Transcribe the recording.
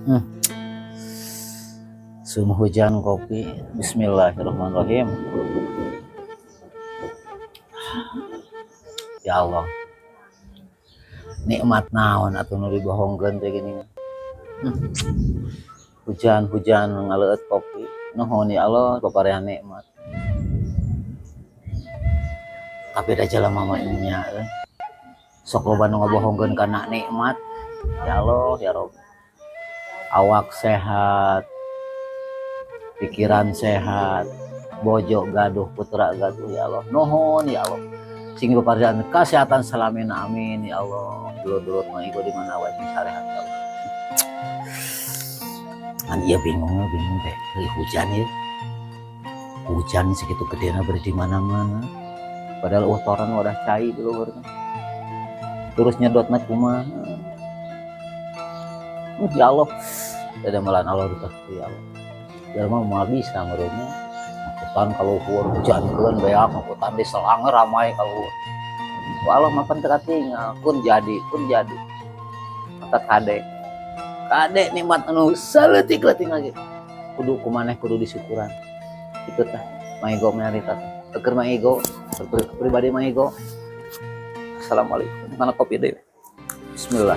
Hmm. Sumber hujan kopi. Bismillahirrahmanirrahim. Ya Allah, nikmat naon atuh nu dibohongkeun teh gini. Hujan ngaleut kopi. Nuhun ya Allah paparehan nikmat. Tapi da jelema mah nya sok loba nu ngabohongkeun kana nikmat. Ya Allah, ya Rabb. Awak sehat, pikiran sehat, bojo gaduh, putra gaduh, ya Allah. Nuhun ya Allah. Sing paparehan kesehatan salamina amin ya Allah. Dulur-dulur mah ieu di mana wae sarehat ya Allah. Kan ieu bingung teh, hujan ya. Hujan segitu gedena beri di mana-mana. Padahal utoran udah cai dulu terus nyedotna kumaha. Ya Allah, ada malan Allah itu ya Allah. Ya mah mau bisa merenya. Angkutan kalau hujan keun beak angkutan di Selangor ramai kalau. Allah makan teka tinggal kun jadi. Mata kade nikmat anu saleutik-leutik lagi. Kudu kumaneh kudu disyukuran. Itu tah maigo nyarita. Keur maigo, pribadi maigo. Assalamualaikum. Mana kopi deui. Bismillah.